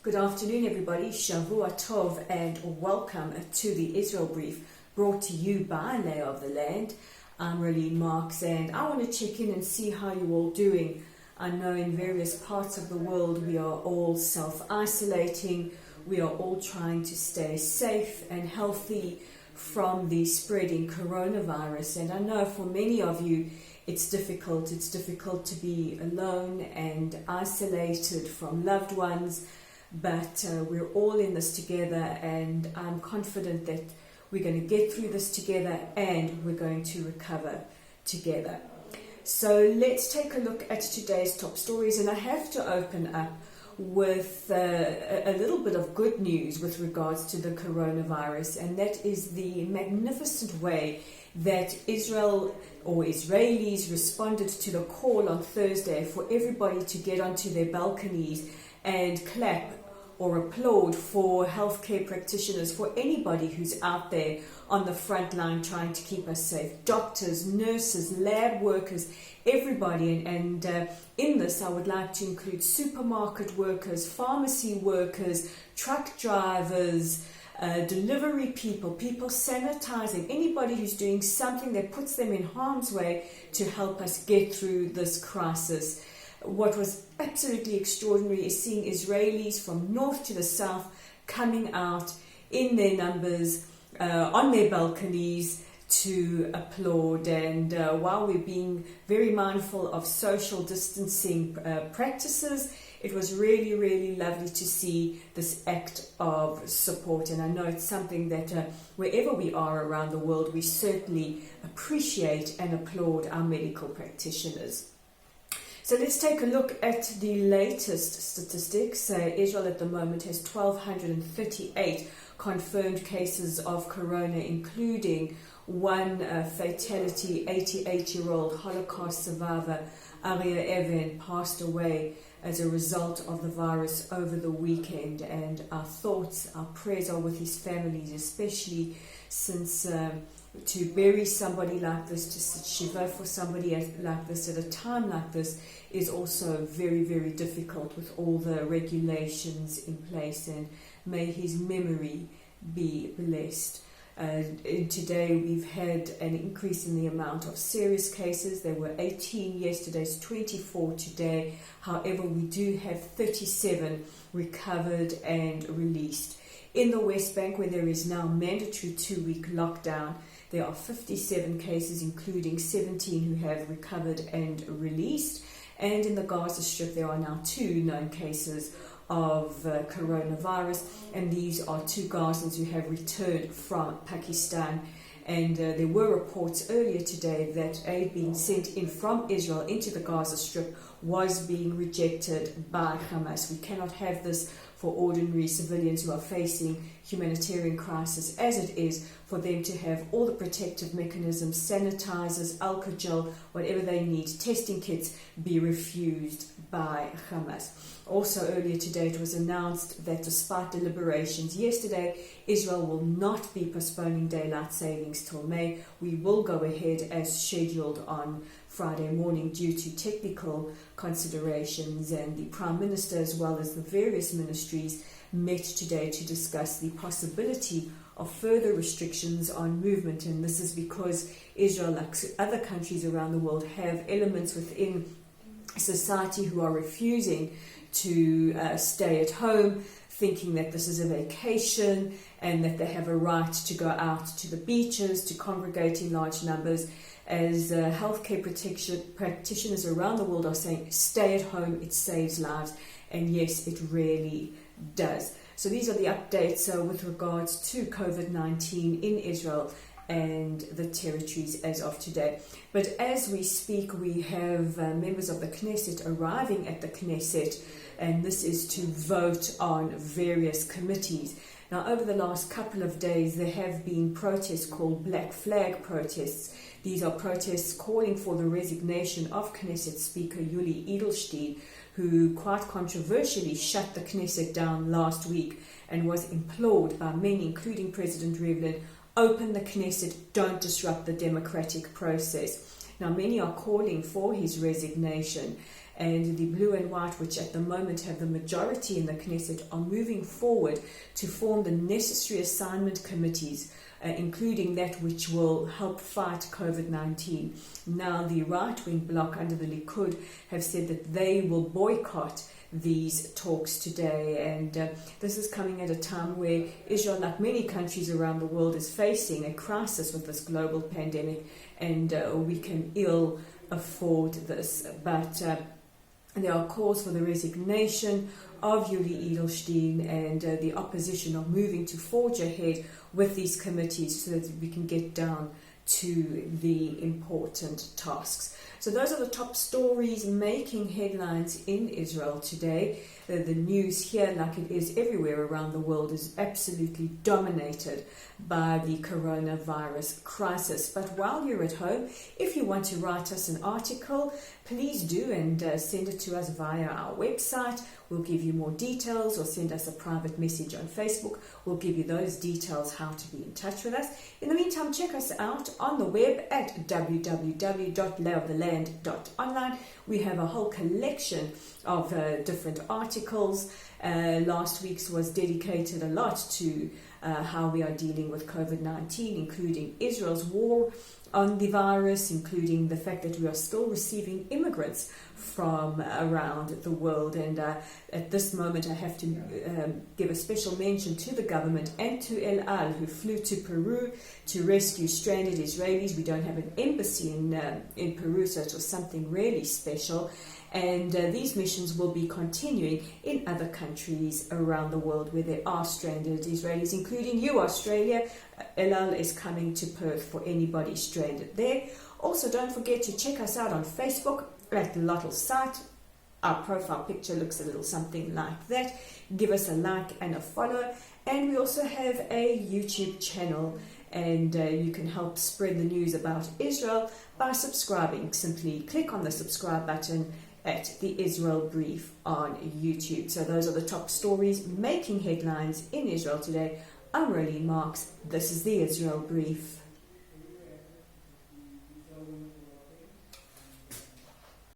Good afternoon, everybody. Shavua Tov, and welcome to the Israel Brief, brought to you by Lay of the Land. I'm Rolene Marks, and I want to check in and see how you're all doing. I know in various parts of the world we are all self-isolating. We are all trying to stay safe and healthy from the spreading coronavirus. And I know for many of you, it's difficult. It's difficult to be alone and isolated from loved ones. But we're all in this together, and I'm confident that we're going to get through this together and we're going to recover together. So let's take a look at today's top stories, and I have to open up with a little bit of good news with regards to the coronavirus, and that is the magnificent way that Israel or Israelis responded to the call on Thursday for everybody to get onto their balconies and clap or applaud for healthcare practitioners, for anybody who's out there on the front line trying to keep us safe. Doctors, nurses, lab workers, everybody. And in this, I would like to include supermarket workers, pharmacy workers, truck drivers, delivery people, people sanitizing, anybody who's doing something that puts them in harm's way to help us get through this crisis. What was absolutely extraordinary is seeing Israelis from north to the south coming out in their numbers on their balconies to applaud. And while we're being very mindful of social distancing practices, it was really, really lovely to see this act of support. And I know it's something that wherever we are around the world, we certainly appreciate and applaud our medical practitioners. So let's take a look at the latest statistics. Israel at the moment has 1,238 confirmed cases of corona, including one fatality. 88-year-old Holocaust survivor Aria Even passed away as a result of the virus over the weekend. And our thoughts, our prayers are with his families, especially since to bury somebody like this, to sit shiva for somebody like this at a time like this is also very, very difficult with all the regulations in place, and may his memory be blessed. Today we've had an increase in the amount of serious cases. There were 18 yesterday, it's 24 today. However, we do have 37 recovered and released. In the West Bank, where there is now mandatory 2-week lockdown, there are 57 cases, including 17 who have recovered and released. And in the Gaza Strip, there are now 2 known cases of coronavirus, and these are 2 Gazans who have returned from Pakistan. And there were reports earlier today that aid being sent in from Israel into the Gaza Strip was being rejected by Hamas. We cannot have this for ordinary civilians who are facing humanitarian crisis as it is, for them to have all the protective mechanisms, sanitizers, alcohol gel, whatever they need, testing kits, be refused by Hamas. Also earlier today it was announced that despite deliberations yesterday, Israel will not be postponing daylight savings till May. We will go ahead as scheduled on Friday morning due to technical considerations, and the Prime Minister as well as the various ministries met today to discuss the possibility of further restrictions on movement. And this is because Israel, like other countries around the world, have elements within society who are refusing to stay at home, thinking that this is a vacation and that they have a right to go out to the beaches, to congregate in large numbers. As healthcare practitioners around the world are saying, stay at home, it saves lives. And yes, it really does. So these are the updates with regards to COVID-19 in Israel and the territories as of today. But as we speak, we have members of the Knesset arriving at the Knesset, and this is to vote on various committees. Now, over the last couple of days, there have been protests called Black Flag protests. These are protests calling for the resignation of Knesset Speaker Yuli Edelstein, who quite controversially shut the Knesset down last week and was implored by many, including President Rivlin, open the Knesset, don't disrupt the democratic process. Now, many are calling for his resignation, and the blue and white, which at the moment have the majority in the Knesset, are moving forward to form the necessary assignment committees, including that which will help fight COVID-19. Now, the right-wing bloc under the Likud have said that they will boycott these talks today, and this is coming at a time where Israel, like many countries around the world, is facing a crisis with this global pandemic, and we can ill afford this. But there are calls for the resignation of Yuli Edelstein, and the opposition are moving to forge ahead with these committees so that we can get down to the important tasks. So those are the top stories making headlines in Israel today. The news here, like it is everywhere around the world, is absolutely dominated by the coronavirus crisis. But while you're at home, if you want to write us an article, please do, and send it to us via our website. We'll give you more details, or send us a private message on Facebook. We'll give you those details, how to be in touch with us. In the meantime, check us out on the web at www.layoftheland.online. We have a whole collection of different articles. Last week's was dedicated a lot to how we are dealing with COVID-19, including Israel's war on the virus, including the fact that we are still receiving immigrants from around the world. And at this moment, I have to give a special mention to the government and to El Al, who flew to Peru to rescue stranded Israelis. We don't have an embassy in Peru, so it was something really special. And these missions will be continuing in other countries around the world where there are stranded Israelis, including you, Australia. El Al is coming to Perth for anybody stranded there. Also, don't forget to check us out on Facebook at the Lottle site. Our profile picture looks a little something like that. Give us a like and a follow. And we also have a YouTube channel, and you can help spread the news about Israel by subscribing. Simply click on the subscribe button at the Israel Brief on YouTube. So those are the top stories making headlines in Israel today. I'm Rolene Marks. This is the Israel Brief.